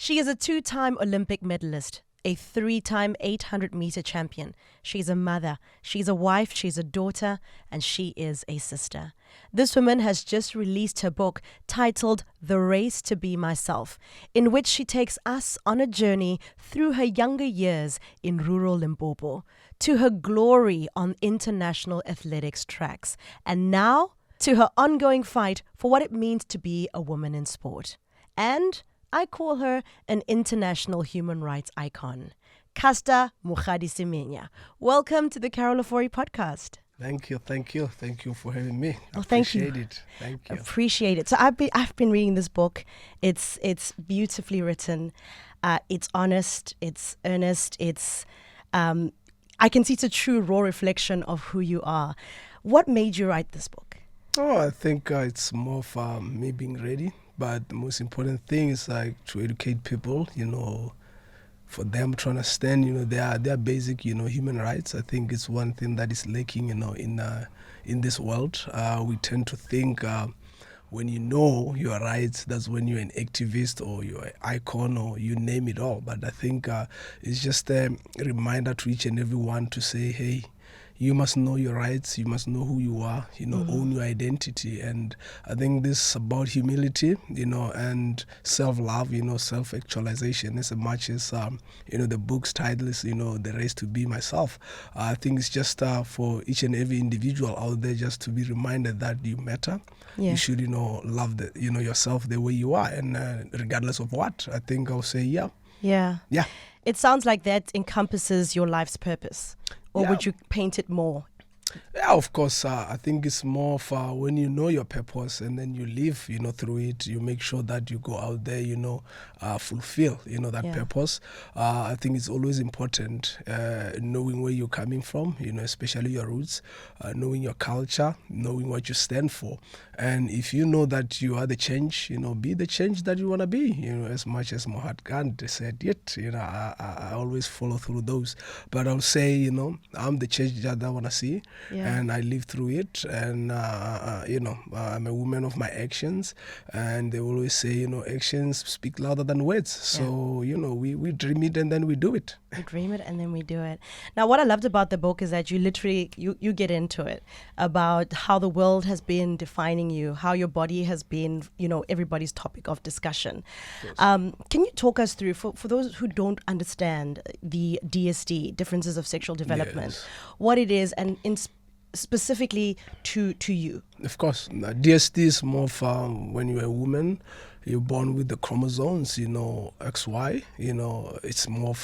She is a 2-time Olympic medalist, a 3-time 800-meter champion. She's a mother, she's a wife, she's a daughter, and she is a sister. This woman has just released her book titled The Race to Be Myself, in which she takes us on a journey through her younger years in rural Limpopo, to her glory on international athletics tracks, and now to her ongoing fight for what it means to be a woman in sport. And I call her an international human rights icon. Caster Mokgadi Semenya. Welcome to the Carol Ofori Podcast. Thank you for having me. Well, thank you. It. Thank you. Appreciate it. So I've been reading this book. It's beautifully written. It's honest. It's earnest. It's I can see it's a true raw reflection of who you are. What made you write this book? Oh, I think it's more of me being ready. But the most important thing is like to educate people, for them to understand, their basic, human rights. I think it's one thing that is lacking, in this world. We tend to think when you know your rights, that's when you're an activist or you're an icon or you name it all. But I think it's just a reminder to each and every one to say, hey, you must know your rights, you must know who you are, own your identity. And I think this is about humility, and self-love, self-actualization, as much as, the book's title is, The Race to Be Myself. I think it's just for each and every individual out there just to be reminded that you matter. Yeah. You should, love yourself the way you are. And regardless of what, I think I'll say, yeah. Yeah. Yeah. It sounds like that encompasses your life's purpose. Or would you paint it more? Yeah, of course. I think it's more of when you know your purpose and then you live, through it, you make sure that you go out there, fulfill, that purpose. I think it's always important knowing where you're coming from, especially your roots, knowing your culture, knowing what you stand for. And if you know that you are the change, be the change that you want to be, as much as Mahatma Gandhi said it, I always follow through those. But I'll say, I'm the change that I want to see. Yeah. And I live through it, and I'm a woman of my actions, and they always say, actions speak louder than words. So we dream it and then we do it. We dream it and then we do it. Now, what I loved about the book is that you literally you get into it about how the world has been defining you, how your body has been, everybody's topic of discussion. Can you talk us through, for those who don't understand the DSD, differences of sexual development, what it is, and specifically to you? Of course, DSD is more when you're a woman, you're born with the chromosomes, XY, it's more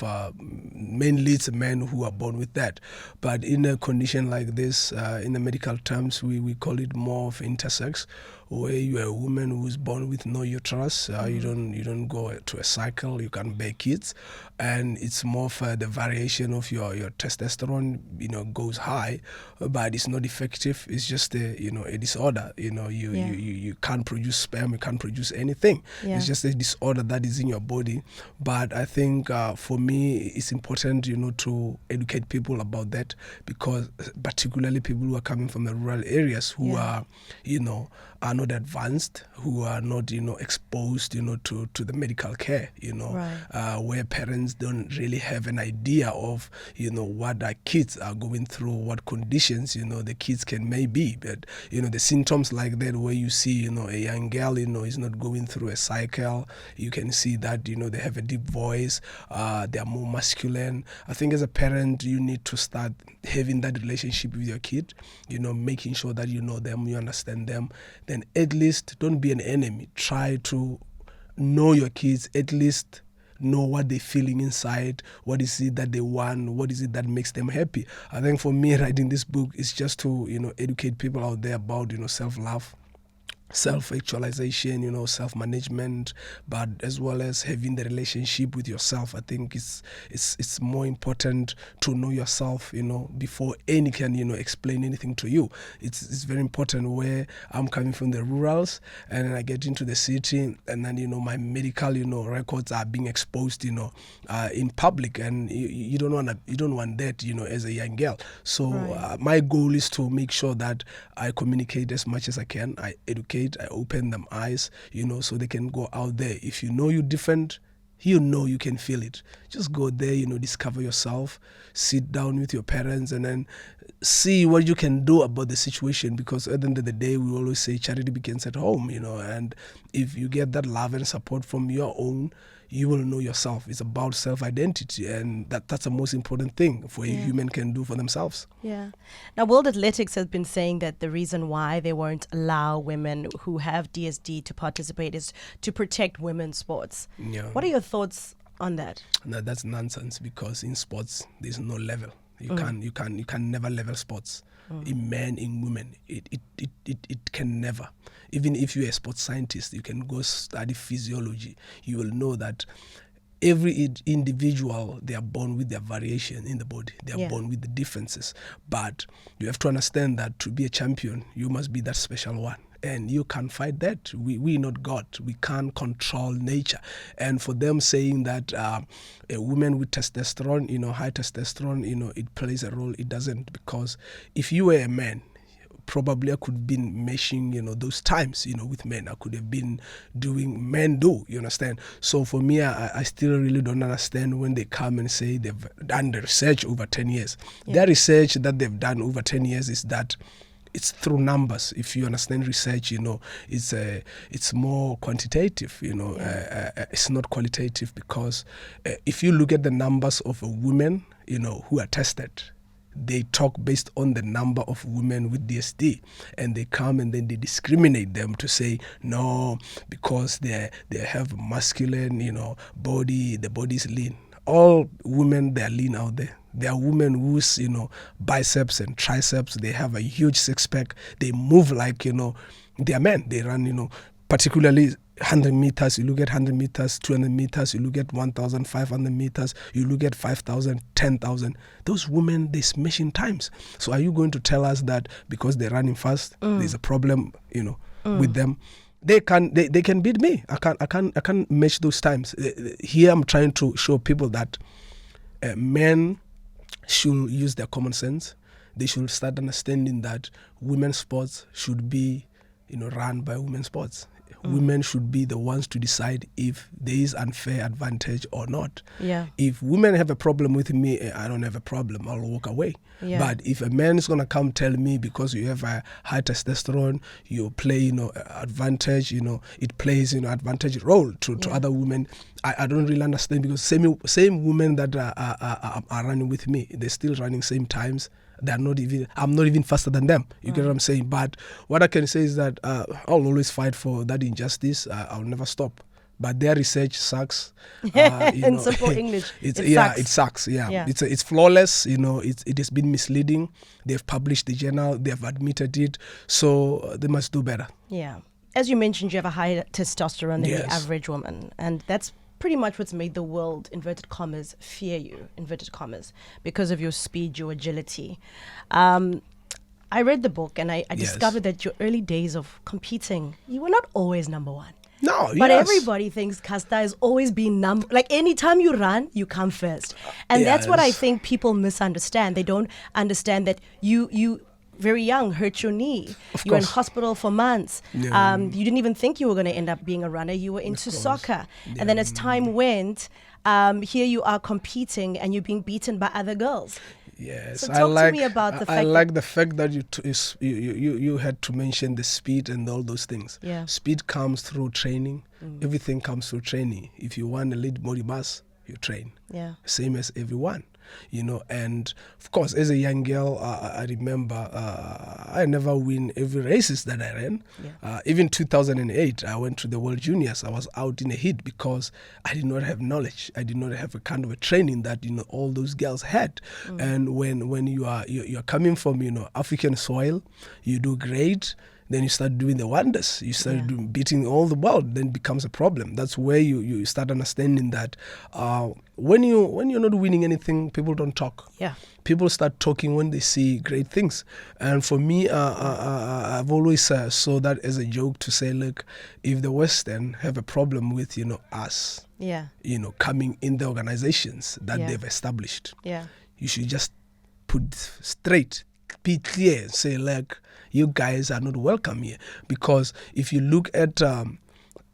mainly it's men who are born with that. But in a condition like this, in the medical terms, we call it more of intersex, where you're a woman who's born with no uterus. You don't go to a cycle, you can't bear kids, and it's more of the variation of your testosterone, goes high, but it's not effective. It's just a disorder. You can't produce sperm, you can't produce anything. Yeah. It's just a disorder that is in your body. But I think for me, it's important, to educate people about that, because particularly people who are coming from the rural areas who are not advanced, who are not, exposed, to the medical care, where parents don't really have an idea of, what our kids are going through, what conditions, the kids can maybe. But, the symptoms like that, where you see, a young girl, is not going through a cycle, you can see that, they have a deep voice, they are more masculine. I think as a parent, you need to start having that relationship with your kid, making sure that you know them, you understand them. Then at least don't be an enemy. Try to know your kids, at least know what they're feeling inside, what is it that they want, what is it that makes them happy. I think for me, writing this book is just to, educate people out there about, self-love, self-actualization, self-management, but as well as having the relationship with yourself. I think it's more important to know yourself, before any can, explain anything to you. It's very important where I'm coming from the rurals, and then I get into the city, and then, my medical, records are being exposed, in public, and you don't want that, as a young girl. So my goal is to make sure that I communicate as much as I can. I educate, I open them eyes, so they can go out there. If you know you're different, You know you can feel it. Just go there, discover yourself, sit down with your parents, and then see what you can do about the situation, because at the end of the day, we always say charity begins at home, and if you get that love and support from your own, you will know yourself. It's about self-identity, and that's the most important thing for a human can do for themselves. Yeah. Now, World Athletics has been saying that the reason why they won't allow women who have DSD to participate is to protect women's sports. Yeah. What are your thoughts on that? No, that's nonsense, because in sports there's no level. You can never level sports. In men, in women, it can never. Even if you're a sports scientist, you can go study physiology. You will know that every individual, they are born with their variation in the body. They are born with the differences. But you have to understand that to be a champion, you must be that special one. And you can't fight that. We're not God. We can't control nature. And for them saying that a woman with testosterone, high testosterone, it plays a role, it doesn't. Because if you were a man, probably I could have been meshing, those times, with men. I could have been doing men do, you understand? So for me, I still really don't understand when they come and say they've done the research over 10 years. Their research that they've done over 10 years is that it's through numbers. If you understand research, it's more quantitative, it's not qualitative, because if you look at the numbers of women, who are tested, they talk based on the number of women with DSD, and they come and then they discriminate them to say no, because they have masculine, body, the body is lean. All women, they are lean out there. There are women whose, biceps and triceps, they have a huge six-pack. They move like, they are men. They run, particularly 100 meters. You look at 100 meters, 200 meters. You look at 1,500 meters. You look at 5,000, 10,000. Those women, they smash in times. So are you going to tell us that because they're running fast, there's a problem, with them? They can beat me. I can't match those times. Here I'm trying to show people that men should use their common sense. They should start understanding that women's sports should be, run by women's sports. Women should be the ones to decide if there is unfair advantage or not. Yeah. If women have a problem with me, I don't have a problem. I'll walk away. Yeah. But if a man is going to come tell me because you have a high testosterone, you play, advantage, it plays, advantage role to other women, I don't really understand, because same women that are running with me, they're still running same times. I'm not even faster than them. You get what I'm saying? But what I can say is that I'll always fight for that injustice. I'll never stop. But their research sucks. In simple English, it sucks. Yeah. It's flawless. It has been misleading. They've published the journal. They've admitted it. So they must do better. Yeah. As you mentioned, you have a higher testosterone than the average woman, and that's pretty much what's made the world, inverted commas, fear you, inverted commas, because of your speed, your agility. I read the book, and I discovered that your early days of competing, you were not always number one. No, but everybody thinks Casta has always been like anytime you run, you come first. And that's what I think people misunderstand. They don't understand that you very young, hurt your knee. You were in hospital for months. Yeah. You didn't even think you were going to end up being a runner. You were into soccer. Yeah. And then as time went, here you are competing and you're being beaten by other girls. Yes, so talk to me about the fact. I like the fact that you had to mention the speed and all those things. Yeah. Speed comes through training. Everything comes through training. If you want to lead body mass, you train. Yeah. Same as everyone. And of course, as a young girl, I remember I never win every races that I ran. Yeah. Even 2008, I went to the World Juniors. I was out in a heat because I did not have knowledge. I did not have a kind of a training that all those girls had. And when you're coming from African soil, you do great. Then you start doing the wonders. You start beating all the world. Then it becomes a problem. That's where you start understanding that when you're not winning anything, people don't talk. Yeah. People start talking when they see great things. And for me, I've always saw that as a joke to say, look, if the Western have a problem with us, coming in the organizations that they've established, you should just put straight, be clear, and say, like, you guys are not welcome here. Because if you look at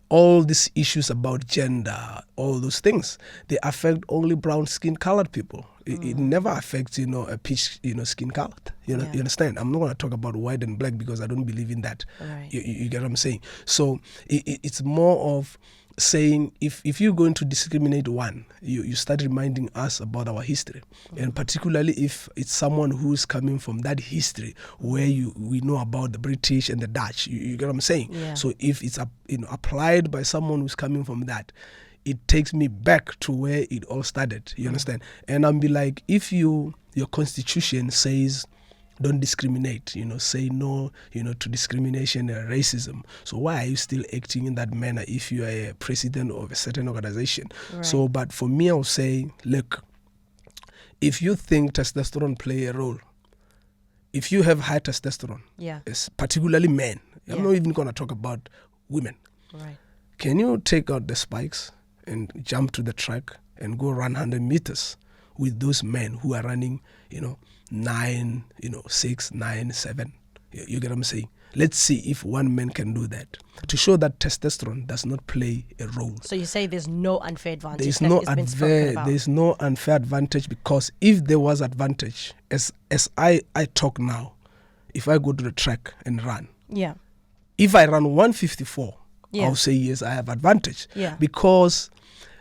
all these issues about gender, all those things, they affect only brown skin colored people. It never affects, a peach, skin colored. You understand? I'm not going to talk about white and black because I don't believe in that. Right. You get what I'm saying? So it's more of saying if you're going to discriminate one, you start reminding us about our history, and particularly if it's someone who's coming from that history where we know about the British and the Dutch. You get what I'm saying? Yeah. So if it's applied by someone who's coming from that, it takes me back to where it all started. You understand? And I'll be like, if your constitution says don't discriminate, say no, to discrimination and racism. So why are you still acting in that manner if you are a president of a certain organization? Right. So, but for me, I'll say, look, if you think testosterone play a role, if you have high testosterone, particularly men, I'm not even going to talk about women. Right. Can you take out the spikes and jump to the track and go run 100 meters with those men who are running, 9, 6, 9, 7. You get what I'm saying? Let's see if one man can do that to show that testosterone does not play a role. So you say there's no unfair advantage. There's no unfair advantage, because if there was advantage, as I talk now, if I go to the track and run, if I run 154, I'll say yes, I have advantage. Because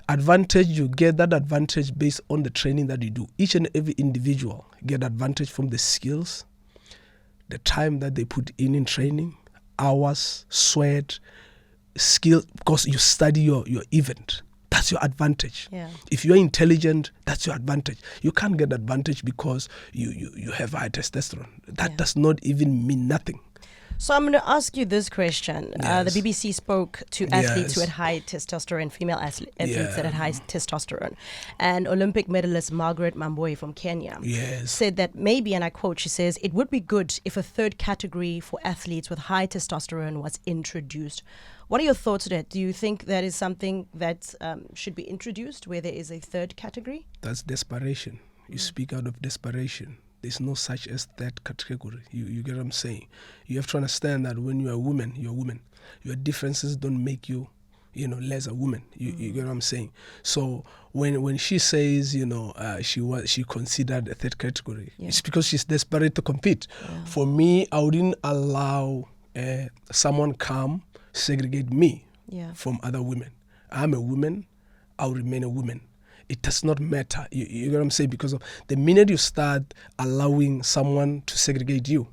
advantage, you get that advantage based on the training that you do. Each and every individual get advantage from the skills, the time that they put in training, hours, sweat, skill, because you study your event. That's your advantage. If you're intelligent, that's your advantage. You can't get advantage because you have high testosterone. That does not even mean nothing. So I'm going to ask you this question. Yes. The BBC spoke to athletes who had high testosterone, female athletes that had high testosterone. And Olympic medalist Margaret Mamboy from Kenya said that maybe, and I quote, she says, it would be good if a third category for athletes with high testosterone was introduced. What are your thoughts on that? Do you think that is something that should be introduced, where there is a third category? That's desperation. You speak out of desperation. There's no such as that category. You get what I'm saying? You have to understand that when you're a woman, you're a woman. Your differences don't make you, less a woman. You get what I'm saying? So when she says, she considered a third category, it's because she's desperate to compete. For me, I wouldn't allow someone come segregate me from other women. I'm a woman. I'll remain a woman. It does not matter. You get what I'm saying? Because of the minute you start allowing someone to segregate you,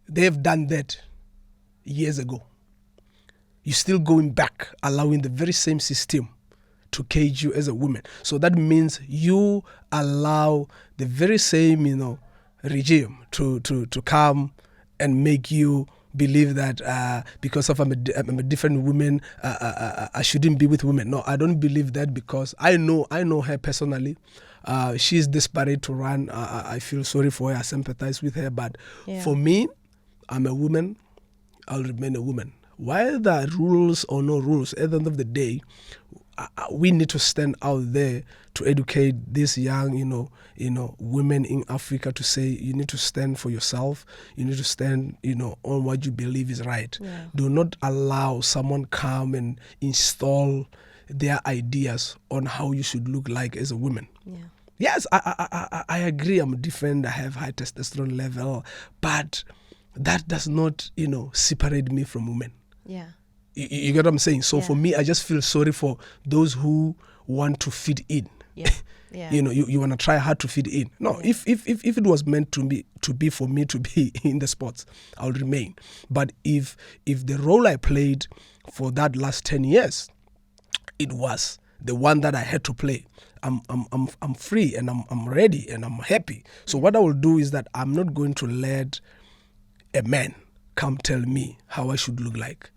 they've done that years ago. You're still going back, allowing the very same system to cage you as a woman. So that means you allow the very same, regime to come and make you believe that because of I'm a different woman, I shouldn't be with women. No, I don't believe that, because I know her personally. She's desperate to run. I feel sorry for her. I sympathize with her. But for me, I'm a woman. I'll remain a woman. Whether rules or no rules, at the end of the day, we need to stand out there to educate these young, women in Africa, to say you need to stand for yourself. You need to stand, on what you believe is right. Do not allow someone come and install their ideas on how you should look like as a woman. Yes, I agree. I'm different. I have high testosterone level, but that does not, separate me from women. You get what I'm saying? So for me, I just feel sorry for those who want to fit in. You want to try hard to fit in. No, if it was meant to be for me to be in the sports, I'll remain. But if the role I played for that last 10 years, it was the one that I had to play, I'm free and I'm ready and I'm happy. So what I will do is that I'm not going to let a man come tell me how I should look like.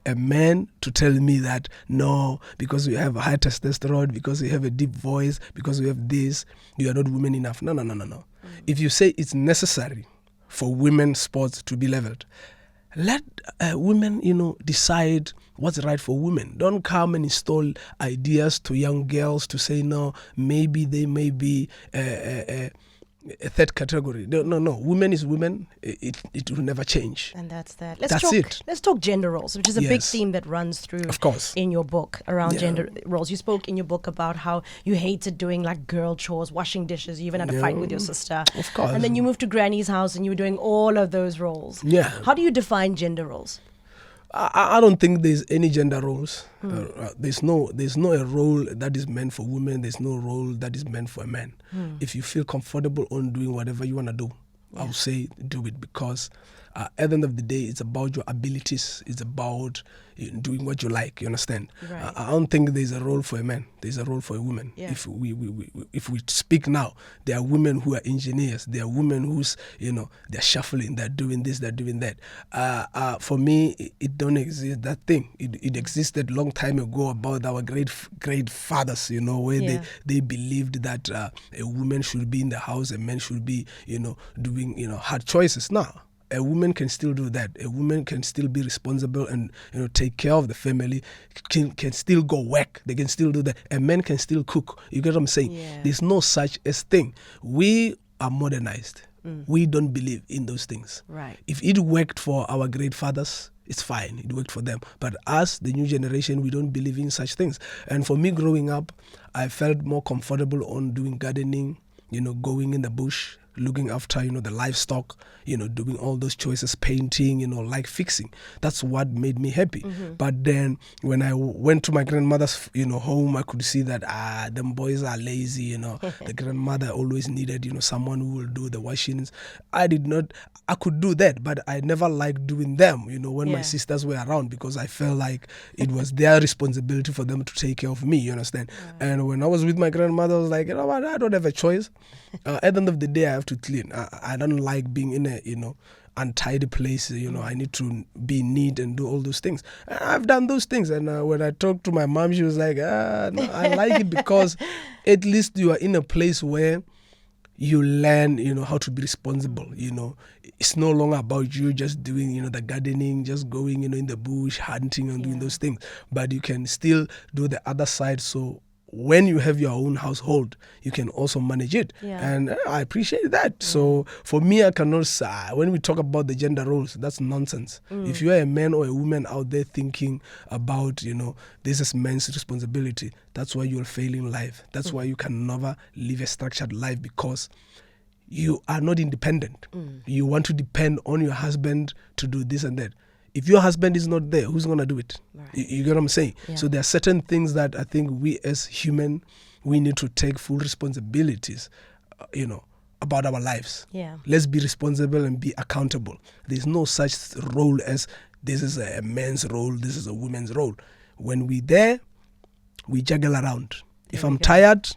A man to tell me that, no, because you have a high testosterone, because you have a deep voice, because you have this, you are not woman enough. No. If you say it's necessary for women's sports to be leveled, let women, decide what's right for women. Don't come and install ideas to young girls to say, no, maybe they may be a third category. No. Women is women. It will never change. And that's that. Let's talk gender roles, which is a big theme that runs through, of course, in your book around gender roles. You spoke in your book about how you hated doing like girl chores, washing dishes. You even had a fight with your sister. Of course. And then you moved to Granny's house and you were doing all of those roles. Yeah. How do you define gender roles? I don't think there's any gender roles. There's no a role that is meant for women. There's no role that is meant for a man. If you feel comfortable on doing whatever you want to do, I would say do it, because at the end of the day, it's about your abilities. It's about doing what you like. You understand? Right. I don't think there's a role for a man. There's a role for a woman. Yeah. If we speak now, there are women who are engineers. There are women who's they're shuffling. They're doing this. They're doing that. For me, it don't exist that thing. It existed long time ago about our great fathers. Where they believed that a woman should be in the house, a man should be doing hard choices. Now, a woman can still do that. A woman can still be responsible and take care of the family. Can still go work. They can still do that. A man can still cook. You get what I'm saying? Yeah. There's no such as thing. We are modernized. We don't believe in those things. Right. If it worked for our great fathers, it's fine. It worked for them. But us, the new generation, we don't believe in such things. And for me, growing up, I felt more comfortable on doing gardening. Going in the bush, looking after, the livestock, doing all those choices, painting, like fixing. That's what made me happy. But then when I went to my grandmother's, home, I could see that, them boys are lazy, The grandmother always needed, someone who will do the washings. I could do that, but I never liked doing them, when my sisters were around, because I felt like it was their responsibility for them to take care of me, you understand? And when I was with my grandmother, I was like, what, I don't have a choice. At the end of the day, I have to clean. I don't like being in a, untidy place. I need to be neat and do all those things. And I've done those things. And when I talked to my mom, she was like, no, I like it because at least you are in a place where you learn, how to be responsible. It's no longer about you just doing, the gardening, just going, in the bush, hunting and doing those things. But you can still do the other side. So when you have your own household, you can also manage it. And I appreciate that. So for me, I cannot say, when we talk about the gender roles, that's nonsense. If you are a man or a woman out there thinking about, this is men's responsibility, that's why you're failing life. That's why you can never live a structured life, because you are not independent. You want to depend on your husband to do this and that. If your husband is not there, who's going to do it? Right. You get what I'm saying? Yeah. So there are certain things that I think we as human, we need to take full responsibilities, about our lives. Yeah. Let's be responsible and be accountable. There's no such role as this is a man's role, this is a woman's role. When we're there, we juggle around. If I'm tired,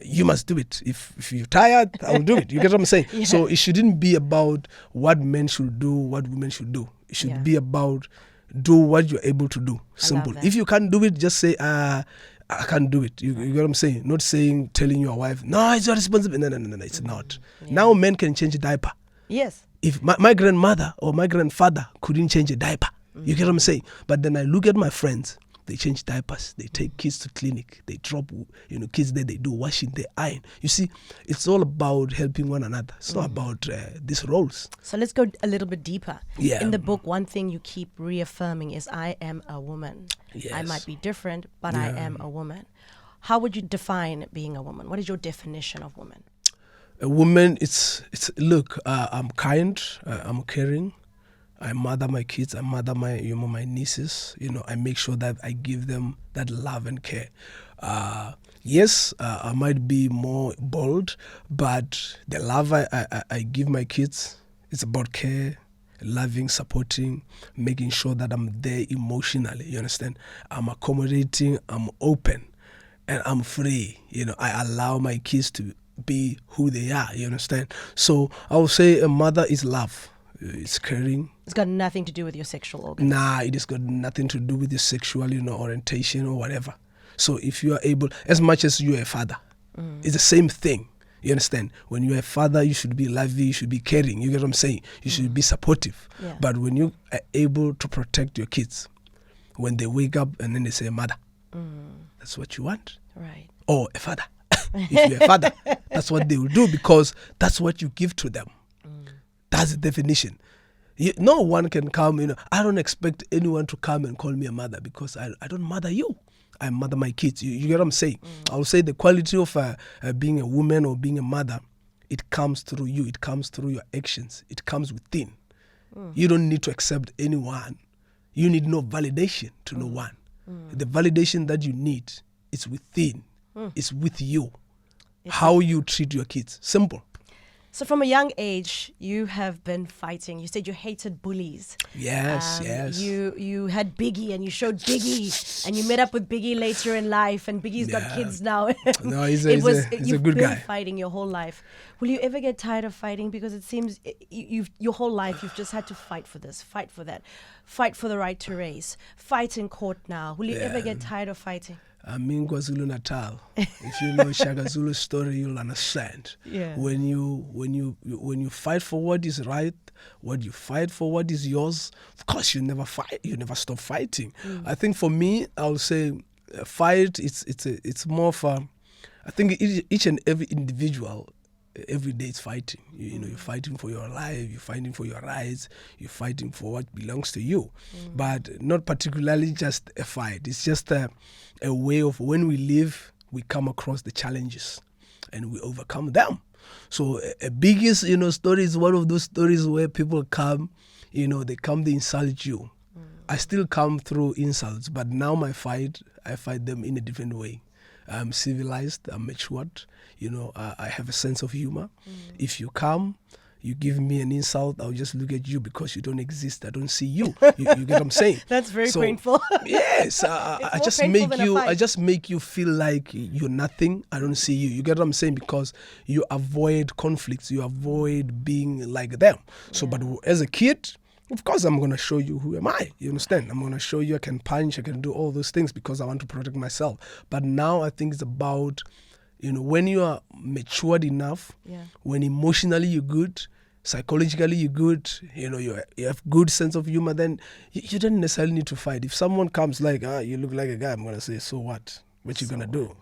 you must do it. If you're tired, I will do it. You get what I'm saying? Yeah. So it shouldn't be about what men should do, what women should do. It should be about do what you're able to do. Simple. If you can't do it, just say, I can't do it. You get what I'm saying? Not telling your wife, no, it's your responsibility. No, it's not. Yeah. Now men can change a diaper. Yes. If my grandmother or my grandfather couldn't change a diaper, you get what I'm saying? But then I look at my friends. They change diapers. They take kids to clinic. They drop, kids there. They do washing. They iron. You see, it's all about helping one another. It's not about these roles. So let's go a little bit deeper. Yeah. In the book, one thing you keep reaffirming is, I am a woman. Yes. I might be different, but I am a woman. How would you define being a woman? What is your definition of woman? A woman, look, I'm kind. I'm caring. I mother my kids, I mother my nieces. I make sure that I give them that love and care. Yes, I might be more bold, but the love I give my kids, it's about care, loving, supporting, making sure that I'm there emotionally. You understand? I'm accommodating, I'm open, and I'm free. I allow my kids to be who they are. You understand? So I would say a mother is love. It's caring. It's got nothing to do with your sexual organs. Nah, it has got nothing to do with your sexual, orientation or whatever. So if you are able, as much as you're a father, it's the same thing. You understand? When you're a father, you should be loving, you should be caring. You get what I'm saying? You should be supportive. Yeah. But when you are able to protect your kids, when they wake up and then they say, mother, that's what you want. Right. Or a father. If you're a father, That's what they will do, because that's what you give to them. That's the definition. No one can come, I don't expect anyone to come and call me a mother, because I don't mother you. I mother my kids. You get what I'm saying? I'll say the quality of being a woman or being a mother, it comes through you. It comes through your actions. It comes within. You don't need to accept anyone. You need no validation to no one. The validation that you need is within. It's with you. How you treat your kids. Simple. So from a young age, you have been fighting. You said you hated bullies. Yes, yes. You had Biggie and you showed Biggie and you met up with Biggie later in life, and Biggie's got kids now. No, he's a good guy. Been fighting your whole life. Will you ever get tired of fighting? Because it seems your whole life you've just had to fight for this, fight for that, fight for the right to race, fight in court now. Will you ever get tired of fighting? I'm in KwaZulu-Natal. If you know Shaka Zulu's story, you'll understand. Yeah. When you fight for what is right, what you fight for what is yours, of course you never fight. You never stop fighting. I think for me, I'll say fight. It's more of a. I think each and every individual, every day is fighting. You're fighting for your life, you're fighting for your rights, you're fighting for what belongs to you. But not particularly just a fight. It's just a way of, when we live, we come across the challenges and we overcome them. So a biggest, story is one of those stories where people come, they insult you. I still come through insults, but now I fight them in a different way. I'm civilized, I'm matured, I have a sense of humor. If you come, you give me an insult, I'll just look at you because you don't exist. I don't see you. You get what I'm saying? That's very painful. Yes, I just make you feel like you're nothing. I don't see you. You get what I'm saying? Because you avoid conflicts, you avoid being like them. So, but as a kid, of course, I'm going to show you who am I. You understand? I'm going to show you I can punch, I can do all those things because I want to protect myself. But now I think it's about, when you are matured enough, when emotionally you're good, psychologically you're good, you have good sense of humor, then you don't necessarily need to fight. If someone comes like, you look like a guy, I'm going to say, so what? What you going to do?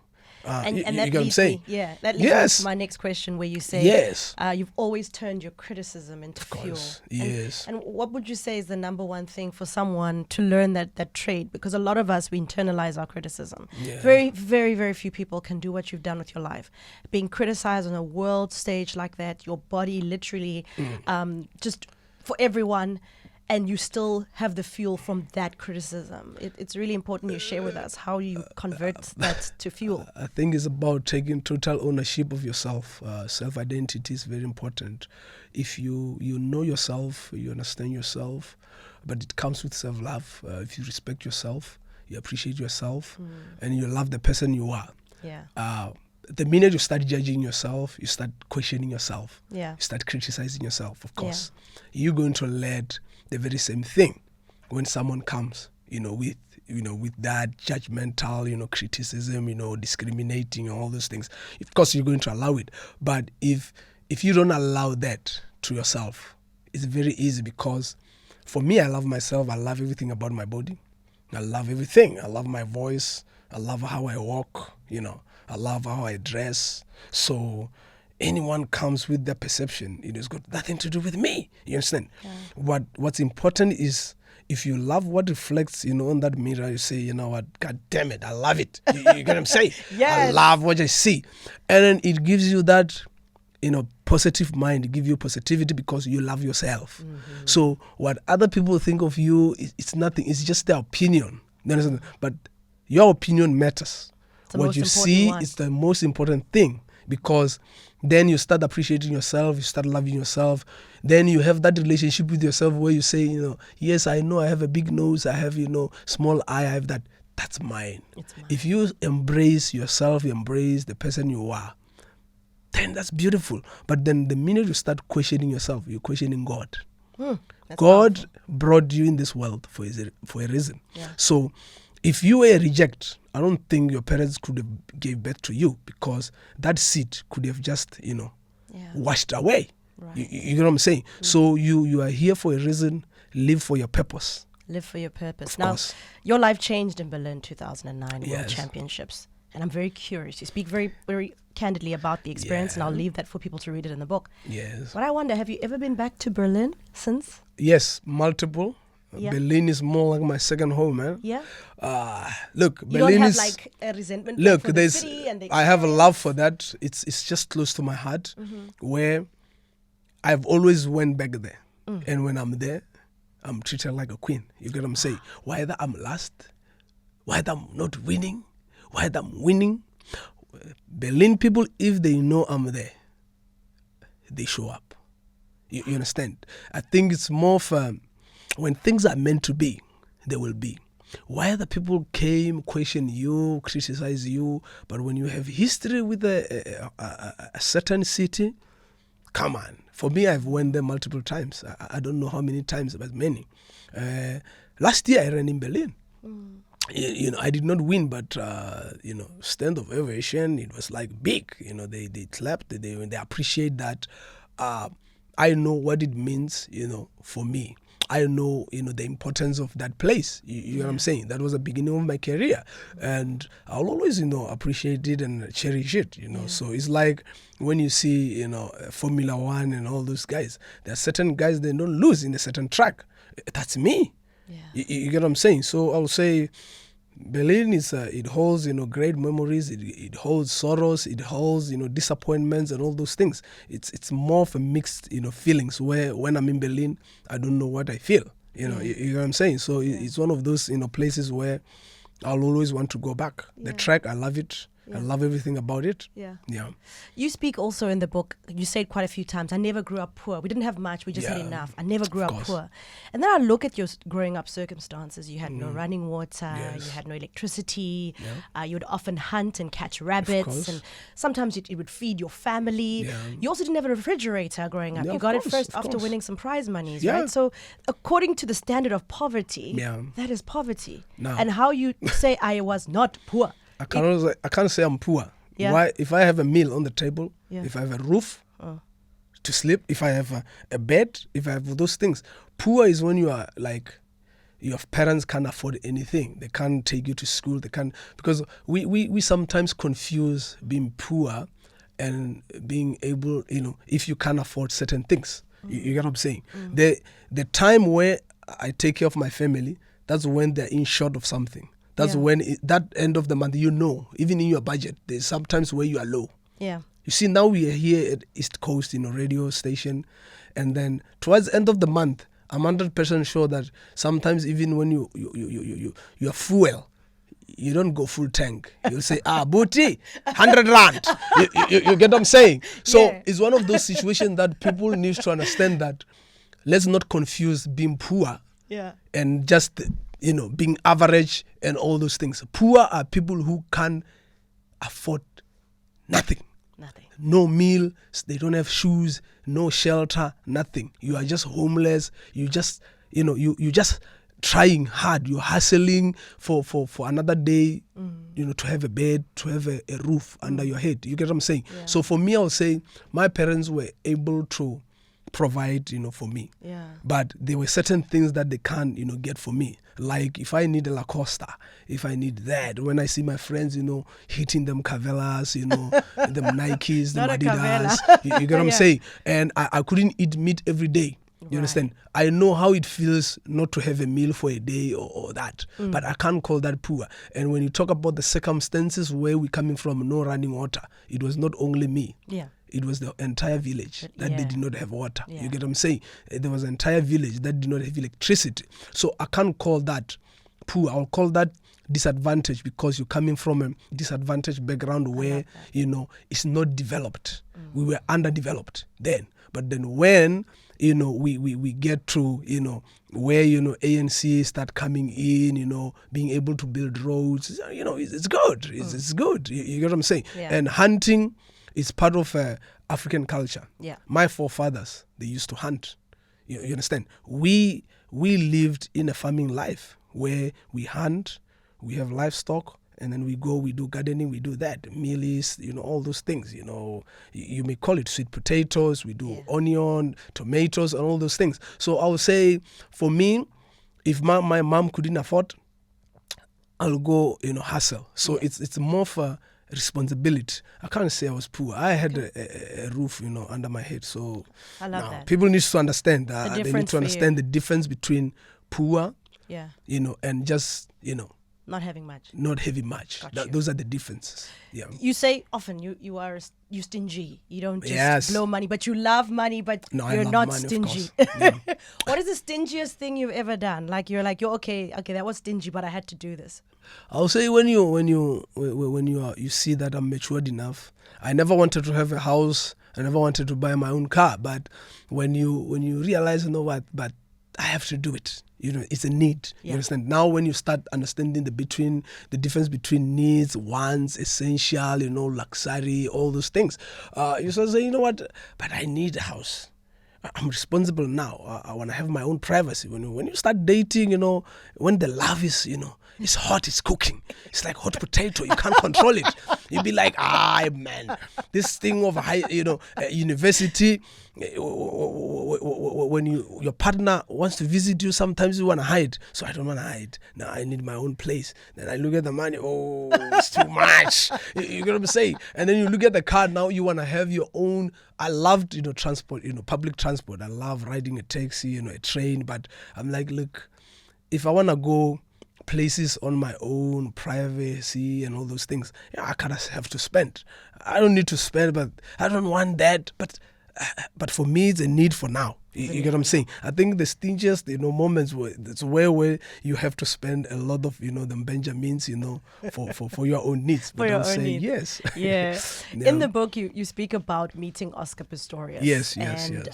And you that get what I'm leads saying? that leads me to my next question, where you say you've always turned your criticism into fuel. Yes. And what would you say is the number one thing for someone to learn that trait? Because a lot of us, we internalize our criticism. Very, very, very few people can do what you've done with your life. Being criticized on a world stage like that, your body literally just for everyone, and you still have the fuel from that criticism. It's really important you share with us how you convert that to fuel. I think it's about taking total ownership of yourself. Self-identity is very important. If you know yourself, you understand yourself, but it comes with self-love. If you respect yourself, you appreciate yourself, and you love the person you are. The minute you start judging yourself, you start questioning yourself. You start criticizing yourself, of course. You're going to let the very same thing when someone comes, with that judgmental, criticism, discriminating, all those things. Of course, you're going to allow it. But if you don't allow that to yourself, it's very easy, because for me, I love myself. I love everything about my body. I love everything. I love my voice. I love how I walk. I love how I dress. So anyone comes with their perception, it has got nothing to do with me. You understand? What's important is, if you love what reflects, on that mirror, you say, what, God damn it, I love it. You get what I'm saying? I love what I see. And then it gives you that, positive mind. It gives you positivity because you love yourself. So what other people think of you, it's nothing. It's just their opinion. You understand? But your opinion matters. What you see is the most important thing, because then you start appreciating yourself, you start loving yourself. Then you have that relationship with yourself where you say, yes, I know I have a big nose, I have, small eye, I have that. That's mine. It's mine. If you embrace yourself, you embrace the person you are, then that's beautiful. But then the minute you start questioning yourself, you're questioning God. God brought you in this world for a reason. So if you were a reject, I don't think your parents could have gave birth to you, because that seed could have just, washed away. You know what I'm saying? So you are here for a reason. Live for your purpose. Live for your purpose. Now, your life changed in Berlin 2009 World Championships. and I'm very curious. You speak very, very candidly about the experience, and I'll leave that for people to read it in the book. Yes. But I wonder, have you ever been back to Berlin since? Yes, multiple. Yeah. Berlin is more like my second home, man. Yeah. Look, You Berlin don't have is like a resentment look. for the There's city and the I have a experience? love for that. It's just close to my heart, where I've always went back there, and when I'm there, I'm treated like a queen. You get what I'm saying? Whether I'm last, whether I'm not winning, whether I'm winning, Berlin people, if they know I'm there, they show up. You understand? I think it's more for when things are meant to be, they will be. Whether people came, question you, criticize you, but when you have history with a certain city, come on. For me, I've went there multiple times. I don't know how many times, but many. Last year, I ran in Berlin. I did not win, but stand of ovation. It was like big. They clapped. They appreciate that. I know what it means. For me. I know, the importance of that place. You know what I'm saying? That was the beginning of my career. And I'll always, appreciate it and cherish it, So it's like when you see, Formula One and all those guys, there are certain guys, they don't lose in a certain track. That's me. Yeah. You get what I'm saying? So I'll say Berlin is, it holds, great memories. It holds sorrows. It holds, disappointments and all those things. It's more of a mixed, feelings where when I'm in Berlin, I don't know what I feel. You know what I'm saying? So it's one of those, places where I'll always want to go back. The track, I love it. I love everything about it. Yeah. Yeah. You speak also in the book, you said quite a few times, I never grew up poor. We didn't have much, we just had enough. I never grew up poor. And then I look at your growing up circumstances. You had no running water, you had no electricity, you would often hunt and catch rabbits, and sometimes you would feed your family. Yeah. You also didn't have a refrigerator growing up. Yeah, you of got course, it first of after course. winning some prize monies, Yeah. right? So according to the standard of poverty, that is poverty. No. And how you say I was not poor. I can't say I'm poor. Yeah. Why? If I have a meal on the table, Yeah. if I have a roof to sleep, if I have a bed, if I have those things. Poor is when you are like, your parents can't afford anything. They can't take you to school. They can't, because we sometimes confuse being poor and being able, if you can't afford certain things. You get what I'm saying? The time where I take care of my family, that's when they're in short of something. That's when that end of the month, even in your budget, there's sometimes where you are low. Yeah. You see, now we are here at East Coast, radio station, and then towards the end of the month, I'm 100% sure that sometimes even when you are fuel, you don't go full tank. You'll say, booty, 100 rand. You get what I'm saying? So it's one of those situations that people need to understand that let's not confuse being poor and just being average and all those things. Poor are people who can afford nothing. No meal, they don't have shoes, no shelter, nothing. You are just homeless. You just, you just trying hard. You're hustling for another day, to have a bed, to have a roof under your head. You get what I'm saying? Yeah. So for me, I'll say my parents were able to provide, for me. Yeah. But there were certain things that they can't, get for me. Like if I need a Lacosta, if I need that, when I see my friends, hitting them Cavellas, them Nikes, them Not a Adidas, you get what I'm Yeah. saying? And I couldn't eat meat every day. You understand? I know how it feels not to have a meal for a day or that, but I can't call that poor. And when you talk about the circumstances where we're coming from, no running water, it was not only me. Yeah. It was the entire village that they did not have water. Yeah. You get what I'm saying? There was an entire village that did not have electricity. So I can't call that poor. I'll call that disadvantage because you're coming from a disadvantaged background where, it's not developed. We were underdeveloped then. But then when, we get to, where, ANC start coming in, being able to build roads, it's good. It's good. You get what I'm saying? Yeah. And hunting is part of African culture. Yeah. My forefathers, they used to hunt. You understand? We lived in a farming life where we hunt, we have livestock, and then we do gardening, we do that. Mealies, all those things, You may call it sweet potatoes, we do onion, tomatoes, and all those things. So I would say, for me, if my mom couldn't afford, I'll go, hustle. So it's more of a responsibility. I can't say I was poor. I had a roof, under my head. So I love that. people need to understand that. They need to understand the difference between poor, and just, not having much. Not having much. Those are the differences. Yeah. You say often you stingy. You don't just blow money, but you love money, but you're not money, stingy. Yeah. What is the stingiest thing you've ever done? Like you're okay, that was stingy, but I had to do this. I'll say when you see that I'm matured enough. I never wanted to have a house. I never wanted to buy my own car. But when you realize, but I have to do it. It's a need. You understand? Now when you start understanding the difference between needs, wants, essential, luxury, all those things, you start saying, but I need a house. I'm responsible now. I want to have my own privacy. When you start dating, when the love is, it's hot, it's cooking. It's like hot potato. You can't control it. You'll be like, man, this thing of university, when your partner wants to visit you, sometimes you want to hide. So I don't want to hide. Now I need my own place. Then I look at the money. Oh, it's too much. You get what I'm saying? And then you look at the car. Now you want to have your own. I loved, transport, public transport. I love riding a taxi, a train. But I'm like, look, if I want to go places on my own, privacy and all those things, I kind of have to spend. I don't need to spend, but I don't want that. But for me, it's a need for now. You get what I'm saying? I think the stingiest, moments where you have to spend a lot of, the Benjamins, for your own needs. For your own needs. Yes. Yeah. In the book, you speak about meeting Oscar Pistorius. Yes.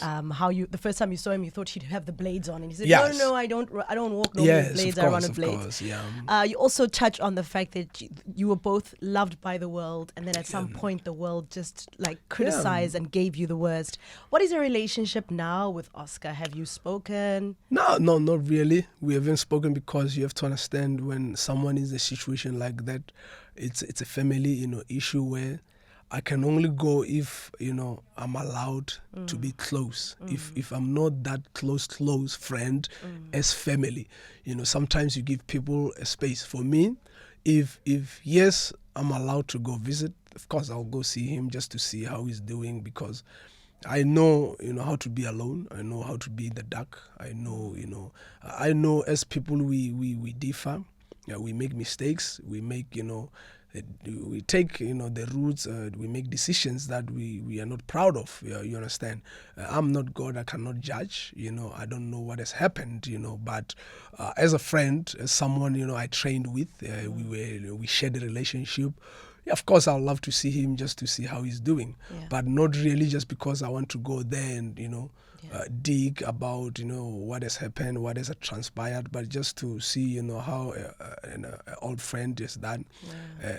How the first time you saw him, you thought he'd have the blades on, and he said, yes. No, I don't walk no blades. I run with blades. Course, yeah. You also touch on the fact that you were both loved by the world, and then at some point the world just criticized and gave you the worst. What is your relationship now with Oscar? Have you spoken? No, not really. We haven't spoken because you have to understand when someone is in a situation like that, it's a family, issue where I can only go if, I'm allowed to be close. If I'm not that close friend as family, sometimes you give people a space. For me, if yes, I'm allowed to go visit, of course I'll go see him just to see how he's doing, because I know, how to be alone. I know how to be in the dark. I know as people we differ. Yeah, we make mistakes. We make, we take, the routes. We make decisions that we are not proud of. You understand? I'm not God. I cannot judge. I don't know what has happened. But as a friend, as someone, I trained with, we shared a relationship. Yeah, of course, I'd love to see him just to see how he's doing, but not really just because I want to go there and, dig about, what has happened, what has transpired, but just to see, how an old friend is done,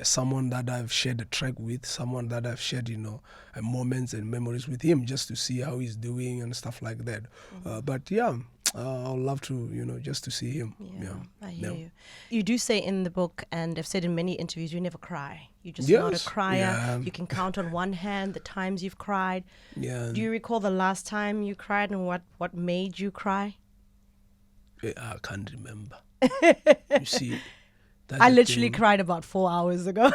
someone that I've shared a track with, someone that I've shared, moments and memories with him, just to see how he's doing and stuff like that. But yeah. I'd love to, just to see him. Yeah, I hear you. You do say in the book, and I've said in many interviews, you never cry. You're just not a crier. Yeah. You can count on one hand the times you've cried. Yeah. Do you recall the last time you cried and what made you cry? I can't remember. You see, I literally cried about 4 hours ago.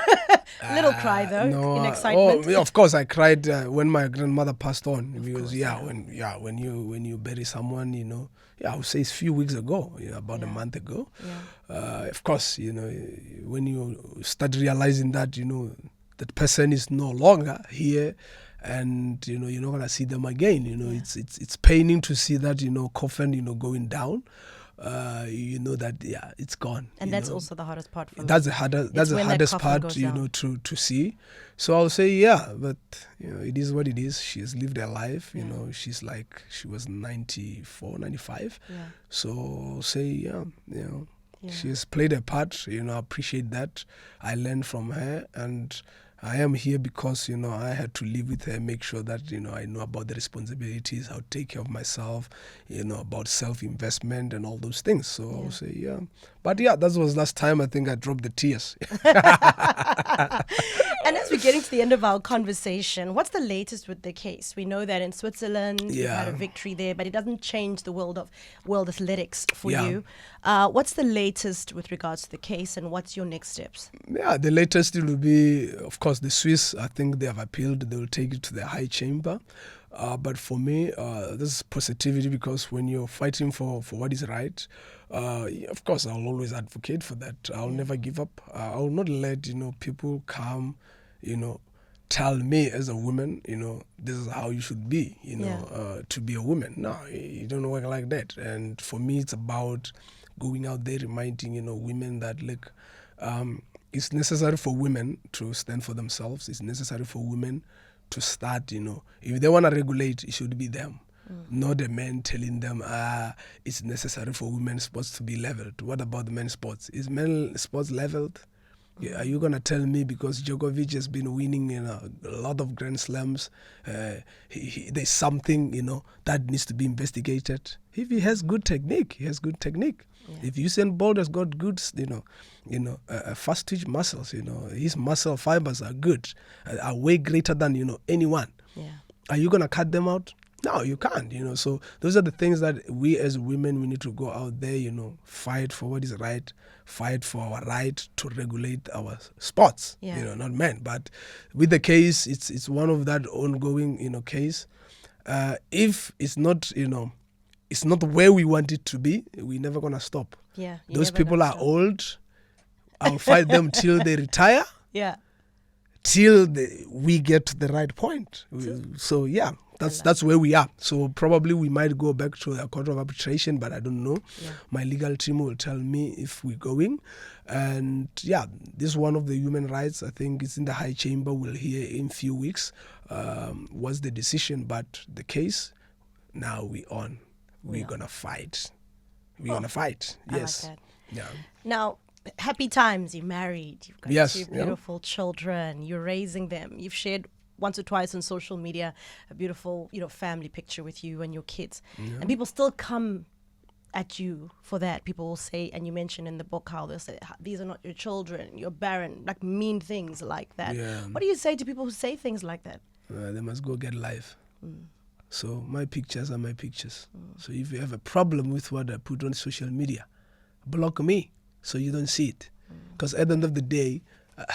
Little cry though, in excitement. Oh, of course, I cried when my grandmother passed on. Because when you bury someone, I would say it's a few weeks ago, about a month ago. Of course, when you start realizing that that person is no longer here, and you're not gonna see them again. It's paining to see that coffin going down. That it's gone, and that's also the hardest part for me. That's the hardest part, to see. So I'll say, but it is what it is. She has lived her life. She's like, she was 94, 95. So I'll say, she has played a part. I appreciate that. I learned from her, and I am here because, I had to live with her, make sure that, I know about the responsibilities, how to take care of myself, about self-investment and all those things. So I would say, yeah. But yeah, that was last time I think I dropped the tears. And as we're getting to the end of our conversation, what's the latest with the case? We know that in Switzerland, you've had a victory there, but it doesn't change the world athletics for you. What's the latest with regards to the case, and what's your next steps? Yeah, the latest will be, of course, the Swiss. I think they have appealed. They will take it to the high chamber. But for me, this is positivity, because when you're fighting for what is right, of course, I'll always advocate for that. I'll never give up. I'll not let, people come, tell me as a woman, this is how you should be, to be a woman. No, you don't work like that. And for me, it's about going out there reminding, women that, look, it's necessary for women to stand for themselves. It's necessary for women to start, if they want to regulate, it should be them. Not the men telling them, it's necessary for women's sports to be leveled. What about the men's sports? Is men's sports leveled? Yeah, are you going to tell me because Djokovic has been winning a lot of Grand Slams, there's something, that needs to be investigated? If he has good technique, he has good technique. Yeah. If Usain Bolt has got good, fast twitch muscles, his muscle fibers are good, are way greater than, anyone. Yeah. Are you going to cut them out? No, you can't, So those are the things that we as women, we need to go out there, fight for what is right, fight for our right to regulate our sports, not men. But with the case, it's one of that ongoing, case. If it's not, it's not where we want it to be, we're never going to stop. Yeah, those people are old. I'll fight them till they retire. Yeah. Till we get to the right point. So, yeah. That's where we are. So probably we might go back to a court of arbitration, but I don't know. Yeah. My legal team will tell me if we're going. And yeah, this is one of the human rights. I think it's in the high chamber. We'll hear in a few weeks what's the decision. But the case, now we're on. We're going to fight. We're going to fight. Yes. I like that. Yeah. Now, happy times. You're married. You've got two beautiful children. You're raising them. You've shared once or twice on social media a beautiful, family picture with you and your kids. Yeah. And people still come at you for that. People will say, and you mentioned in the book how they say, these are not your children, you're barren, like mean things like that. Yeah. What do you say to people who say things like that? They must go get life. So my pictures are my pictures. So if you have a problem with what I put on social media, block me so you don't see it. Because at the end of the day,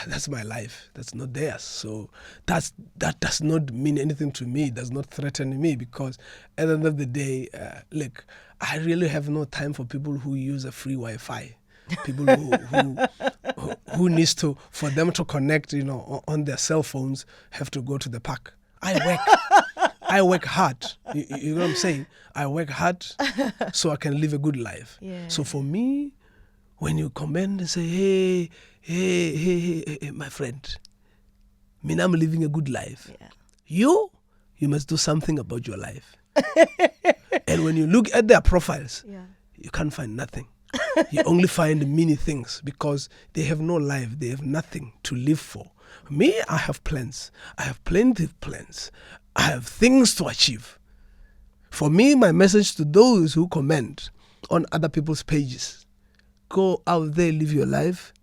that's my life. That's not theirs. So that does not mean anything to me. It does not threaten me, because at the end of the day, look, I really have no time for people who use a free Wi-Fi. People who needs to, for them to connect, on their cell phones, have to go to the park. I work hard. You know what I'm saying? I work hard so I can live a good life. Yeah. So for me, when you comment and say, hey, my friend, I'm living a good life. Yeah. You must do something about your life. And when you look at their profiles, you can't find nothing. You only find many things, because they have no life. They have nothing to live for. Me, I have plans. I have plenty of plans. I have things to achieve. For me, my message to those who comment on other people's pages: go out there, live your life,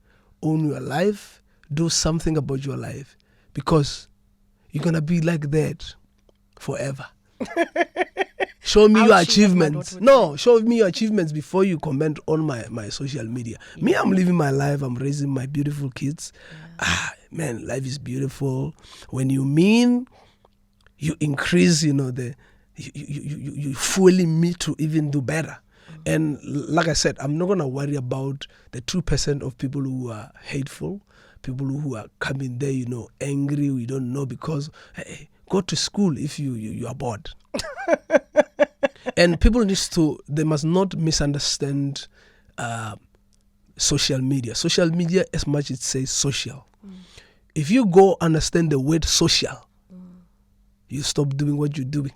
own your life, do something about your life, because you're going to be like that forever. Show me your achievements. No, show me your achievements before you comment on my social media. Yeah. Me, I'm living my life. I'm raising my beautiful kids. Yeah. Man, life is beautiful. When you you increase, you fueling me to even do better. And like I said, I'm not going to worry about the 2% of people who are hateful, people who are coming there, angry, we don't know, because hey, go to school if you are bored. And people they must not misunderstand social media. Social media, as much as it says social. If you go understand the word social, you stop doing what you're doing.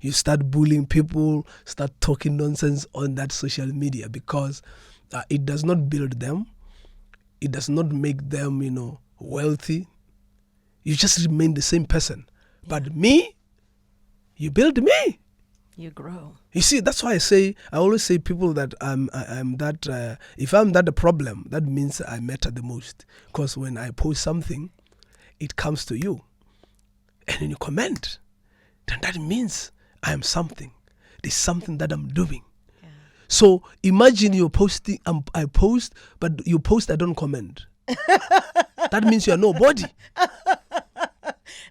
You start bullying people, start talking nonsense on that social media, because it does not build them. It does not make them, wealthy. You just remain the same person. But me, you build me. You grow. You see, that's why I always say people that I'm that, if I'm that a problem, that means I matter the most. Because when I post something, it comes to you. And then you comment. Then that means I am something. There's something that I'm doing. Yeah. So imagine you're posting, I post, but you post, I don't comment. That means you're nobody.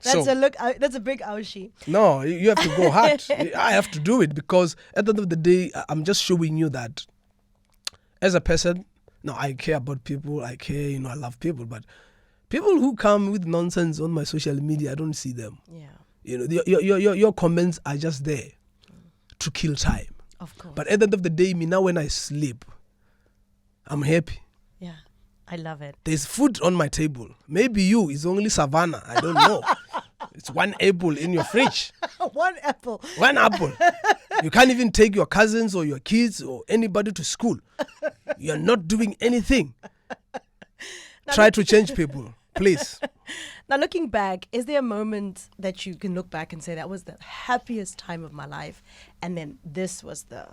That's a big ouchie. No, you have to go hard. I have to do it because at the end of the day, I'm just showing you that as a person, no, I care about people. I care, I love people. But people who come with nonsense on my social media, I don't see them. Yeah. Your comments are just there to kill time. Of course. But at the end of the day, now when I sleep, I'm happy. Yeah. I love it. There's food on my table. Maybe it's only savannah. I don't know. It's one apple in your fridge. One apple. One apple. You can't even take your cousins or your kids or anybody to school. You're not doing anything. Try to change people, please. Now, looking back, is there a moment that you can look back and say that was the happiest time of my life, and then this was the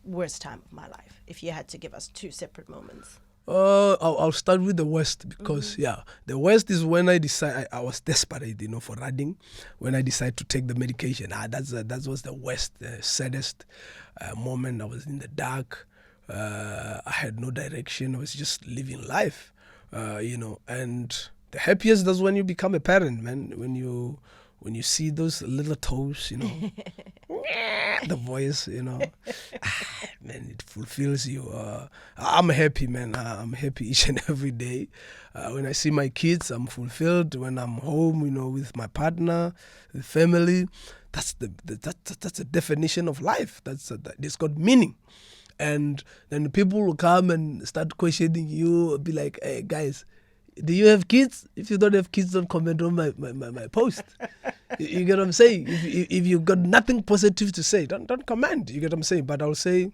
worst time of my life? If you had to give us two separate moments. I'll start with the worst because the worst is when I was desperate, for running. When I decided to take the medication, that was the worst, saddest moment. I was in the dark. I had no direction. I was just living life, And the happiest is when you become a parent, man. When you see those little toes, the voice, man, it fulfills you. I'm happy, man. I'm happy each and every day. When I see my kids, I'm fulfilled. When I'm home, with my partner, the family, that's the definition of life. It's got meaning. And then people will come and start questioning you, be like, hey, guys, do you have kids? If you don't have kids, don't comment on my post. You get what I'm saying? If you got nothing positive to say, don't comment. You get what I'm saying? But I'll say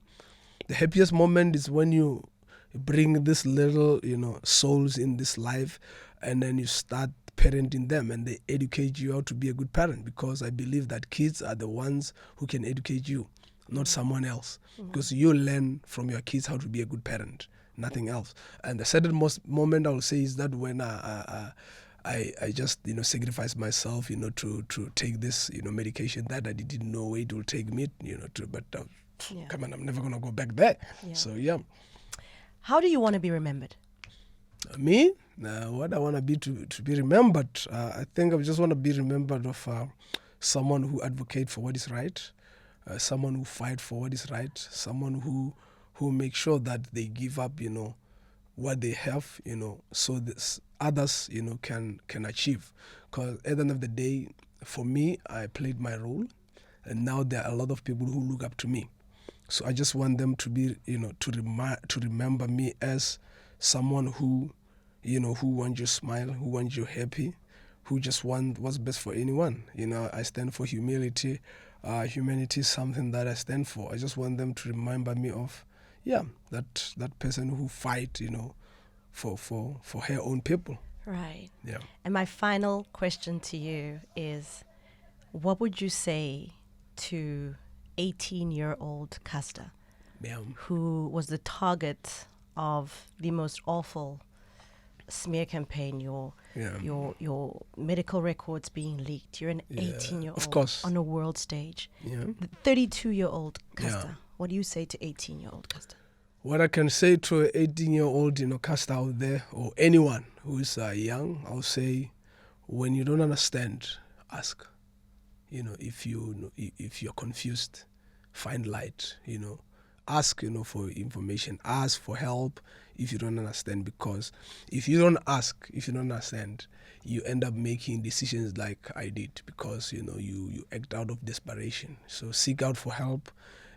the happiest moment is when you bring this little, souls in this life, and then you start parenting them and they educate you how to be a good parent, because I believe that kids are the ones who can educate you, not someone else. Because you learn from your kids how to be a good parent. Nothing else. And the saddest moment I will say is that when I just sacrificed myself to take this medication that I didn't know where it will take me come on, I'm never gonna go back there. So how do you want to be remembered? Me, what I want to be to be remembered, I think I just want to be remembered of someone who advocates for what is right, someone who fight for what is right, someone who make sure that they give up, what they have, so that others, can achieve. Because at the end of the day, for me, I played my role, and now there are a lot of people who look up to me. So I just want them to be, to remember me as someone who, who wants you smile, who wants you happy, who just want what's best for anyone. I stand for humility. Humanity is something that I stand for. I just want them to remember me of, that person who fight, for her own people. Right. Yeah. And my final question to you is, what would you say to 18-year-old Caster, who was the target of the most awful smear campaign, your medical records being leaked? You're an 18-year-old of course, on a world stage. The 32-year-old Caster. Yeah. What do you say to 18-year-old Caster? What I can say to an 18-year-old, Caster out there, or anyone who is young, I'll say, when you don't understand, ask. If you're confused, find light. Ask, for information. Ask for help if you don't understand. Because if you don't ask, if you don't understand, you end up making decisions like I did. Because you act out of desperation. So seek out for help.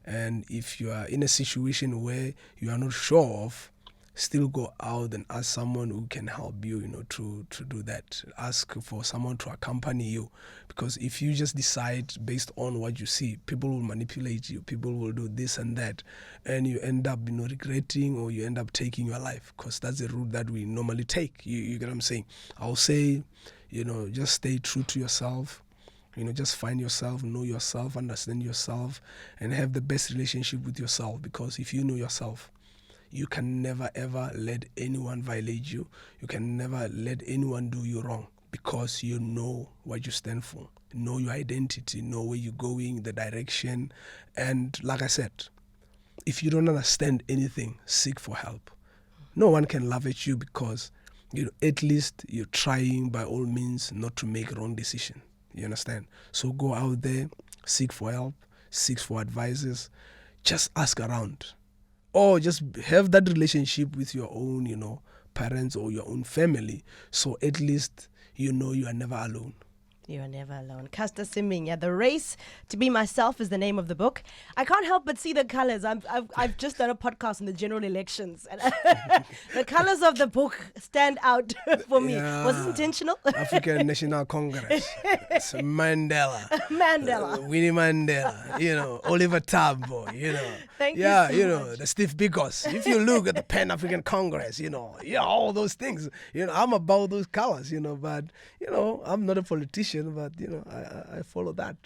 And if you are in a situation where you are not sure of, still go out and ask someone who can help you, to do that. Ask for someone to accompany you. Because if you just decide based on what you see, people will manipulate you. People will do this and that. And you end up, regretting, or you end up taking your life. Because that's the route that we normally take. You get what I'm saying? I'll say, just stay true to yourself. Just find yourself, know yourself, understand yourself, and have the best relationship with yourself. Because if you know yourself, you can never ever let anyone violate you. You can never let anyone do you wrong, because you know what you stand for, know your identity, know where you're going, the direction. And like I said, if you don't understand anything, seek for help. No one can laugh at you, because at least you're trying by all means not to make wrong decision. You understand? So go out there, seek for help, seek for advices, just ask around, or just have that relationship with your own, parents or your own family. So at least you are never alone. You are never alone. Caster Semenya, The Race to Be Myself is the name of the book. I can't help but see the colors. I've just done a podcast on the general elections, and the colors of the book stand out for me. Yeah. Was this intentional? African National Congress. It's Mandela. Winnie Mandela. Oliver Tambo. Thank you so much. The Steve Bikos. If you look at the Pan African Congress, all those things. I'm about those colors. But I'm not a politician. But I follow that.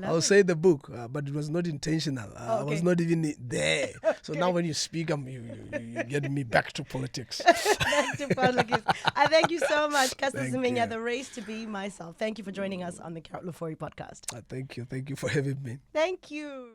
I'll say the book, but it was not intentional. I was not even there. So now when you speak, you get me back to politics. Back to politics. I thank you so much, Caster Semenya, you. The Race to Be Myself. Thank you for joining us on the Carol Ofori Podcast. Thank you for having me. Thank you.